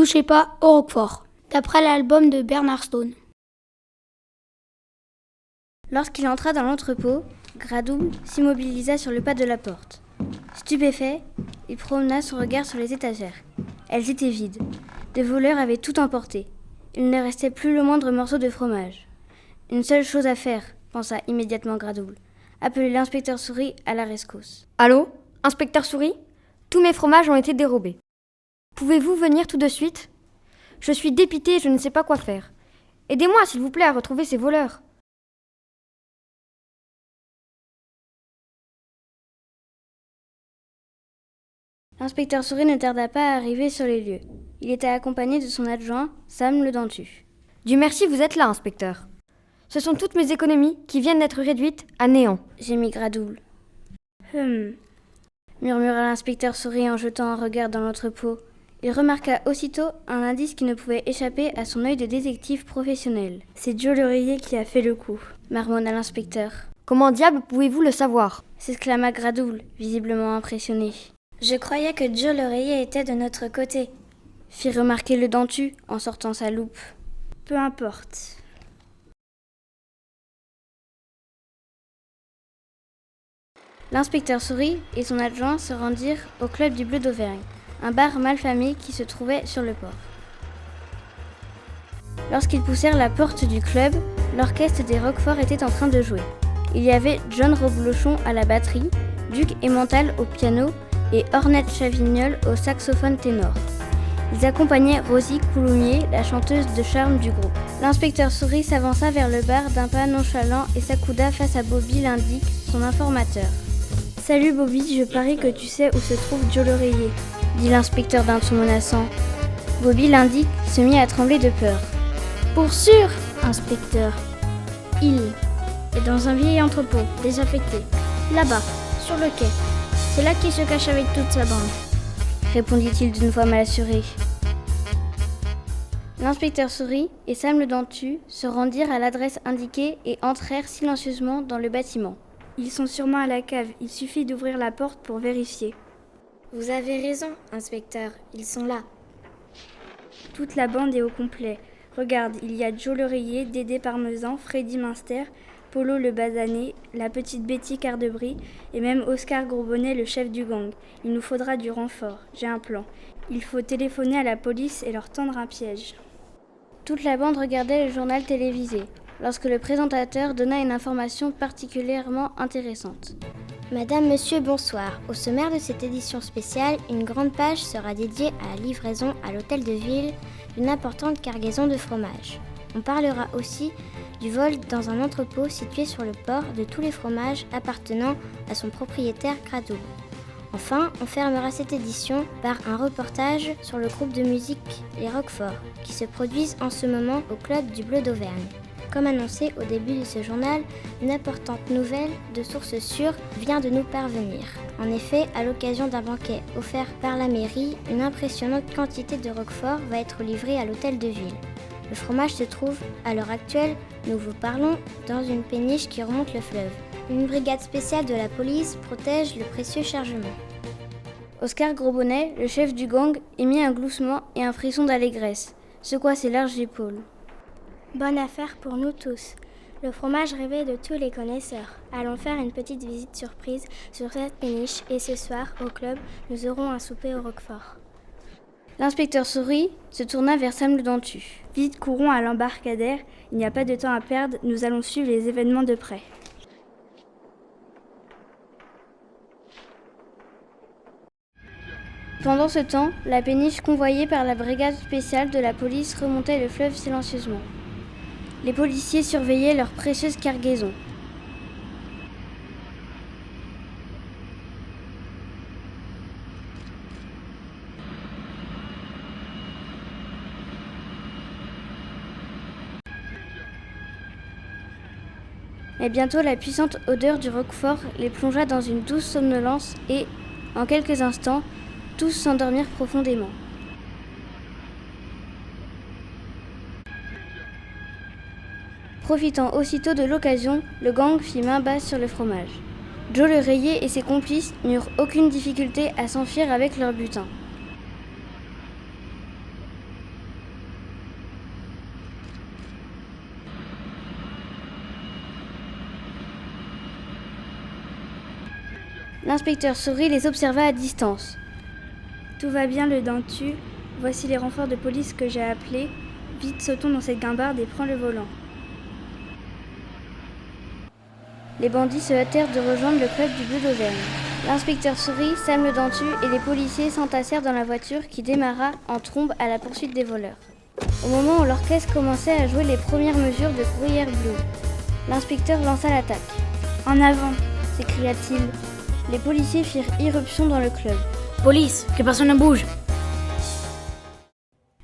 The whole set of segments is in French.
touchez pas au Roquefort, d'après l'album de Bernard Stone. Lorsqu'il entra dans l'entrepôt, Gradouille s'immobilisa sur le pas de la porte. Stupéfait, il promena son regard sur les étagères. Elles étaient vides. Des voleurs avaient tout emporté. Il ne restait plus le moindre morceau de fromage. Une seule chose à faire, pensa immédiatement Gradouille. Appeler l'inspecteur Souris à la rescousse. Allô, inspecteur Souris ? Tous mes fromages ont été dérobés. Pouvez-vous venir tout de suite ? Je suis dépité et je ne sais pas quoi faire. Aidez-moi, s'il vous plaît, à retrouver ces voleurs. L'inspecteur Souris ne tarda pas à arriver sur les lieux. Il était accompagné de son adjoint, Sam le Dentu. Dieu merci, vous êtes là, inspecteur. Ce sont toutes mes économies qui viennent d'être réduites à néant. Gémit Gradouille. Murmura l'inspecteur Souris en jetant un regard dans l'entrepôt. Il remarqua aussitôt un indice qui ne pouvait échapper à son œil de détective professionnel. C'est Joe l'oreiller qui a fait le coup, marmonna l'inspecteur. Comment diable pouvez-vous le savoir ? S'exclama Gradouille, visiblement impressionné. Je croyais que Joe l'oreiller était de notre côté, fit remarquer le Dentu en sortant sa loupe. Peu importe. L'inspecteur Souris et son adjoint se rendirent au club du Bleu d'Auvergne, un bar malfamé qui se trouvait sur le port. Lorsqu'ils poussèrent la porte du club, l'orchestre des Roquefort était en train de jouer. Il y avait John Roblochon à la batterie, Duc Emmental au piano et Ornette Chavignol au saxophone ténor. Ils accompagnaient Rosie Coulommiers, la chanteuse de charme du groupe. L'inspecteur Souris s'avança vers le bar d'un pas nonchalant et s'accouda face à Bobby Lindic, son informateur. « Salut Bobby, je parie que tu sais où se trouve Joe l'oreiller », dit l'inspecteur d'un ton menaçant. Bobby Lindic se mit à trembler de peur. « Pour sûr, inspecteur. Il est dans un vieil entrepôt, désaffecté, là-bas, sur le quai. C'est là qu'il se cache avec toute sa bande, » répondit-il d'une voix mal assurée. L'inspecteur Souris et Sam le Dentu se rendirent à l'adresse indiquée et entrèrent silencieusement dans le bâtiment. Ils sont sûrement à la cave, il suffit d'ouvrir la porte pour vérifier. Vous avez raison, inspecteur, ils sont là. Toute la bande est au complet. Regarde, il y a Joe l'oreiller, Dédé Parmesan, Freddy Minster, Polo le basané, la petite Betty Cardebris et même Oscar Gourbonnet, le chef du gang. Il nous faudra du renfort. J'ai un plan. Il faut téléphoner à la police et leur tendre un piège. Toute la bande regardait le journal télévisé, lorsque le présentateur donna une information particulièrement intéressante. Madame, monsieur, bonsoir. Au sommaire de cette édition spéciale, une grande page sera dédiée à la livraison à l'hôtel de ville d'une importante cargaison de fromage. On parlera aussi du vol dans un entrepôt situé sur le port de tous les fromages appartenant à son propriétaire Gradouille. Enfin, on fermera cette édition par un reportage sur le groupe de musique Les Roquefort, qui se produisent en ce moment au club du Bleu d'Auvergne. Comme annoncé au début de ce journal, une importante nouvelle de source sûre vient de nous parvenir. En effet, à l'occasion d'un banquet offert par la mairie, une impressionnante quantité de Roquefort va être livrée à l'hôtel de ville. Le fromage se trouve, à l'heure actuelle, nous vous parlons, dans une péniche qui remonte le fleuve. Une brigade spéciale de la police protège le précieux chargement. Oscar Gourbonnet, le chef du gang, émit un gloussement et un frisson d'allégresse, secoua ses larges épaules. Bonne affaire pour nous tous. Le fromage rêvé de tous les connaisseurs. Allons faire une petite visite surprise sur cette péniche et ce soir, au club, nous aurons un souper au Roquefort. L'inspecteur Souris se tourna vers Sam le Dentu. « Vite, courons à l'embarcadère, il n'y a pas de temps à perdre, nous allons suivre les événements de près. » Pendant ce temps, la péniche convoyée par la brigade spéciale de la police remontait le fleuve silencieusement. Les policiers surveillaient leur précieuse cargaison. Mais bientôt, la puissante odeur du Roquefort les plongea dans une douce somnolence et, en quelques instants, tous s'endormirent profondément. Profitant aussitôt de l'occasion, le gang fit main basse sur le fromage. Joe l'oreiller et ses complices n'eurent aucune difficulté à s'enfuir avec leur butin. L'inspecteur Souris les observa à distance. Tout va bien, le dentu. Voici les renforts de police que j'ai appelés. Vite, sautons dans cette guimbarde et prends le volant. Les bandits se hâtèrent de rejoindre le club du Bleu d'Auvergne. L'inspecteur Souris, Sam le dentu et les policiers s'entassèrent dans la voiture qui démarra en trombe à la poursuite des voleurs. Au moment où l'orchestre commençait à jouer les premières mesures de Gruyère Bleu, l'inspecteur lança l'attaque. « En avant !» s'écria-t-il. Les policiers firent irruption dans le club. « Police, que personne ne bouge !»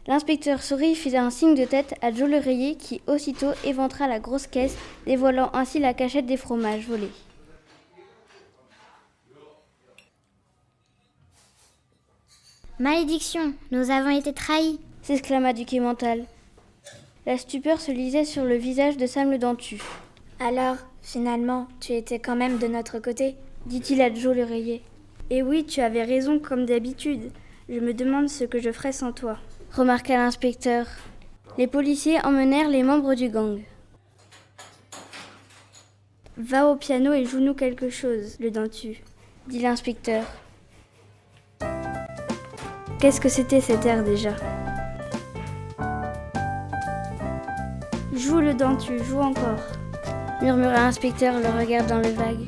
L'inspecteur Souris fit un signe de tête à Joe le Rayé qui aussitôt éventra la grosse caisse, dévoilant ainsi la cachette des fromages volés. Malédiction, nous avons été trahis, s'exclama Duc Emmental. La stupeur se lisait sur le visage de Sam le dentu. Alors, finalement, tu étais quand même de notre côté, dit-il à Joe le Rayé. Et oui, tu avais raison comme d'habitude. Je me demande ce que je ferais sans toi, remarqua l'inspecteur. Les policiers emmenèrent les membres du gang. Va au piano et joue-nous quelque chose, le dentu, dit l'inspecteur. Qu'est-ce que c'était cet air déjà? Joue le dentu, joue encore, murmura l'inspecteur le regard dans le vague.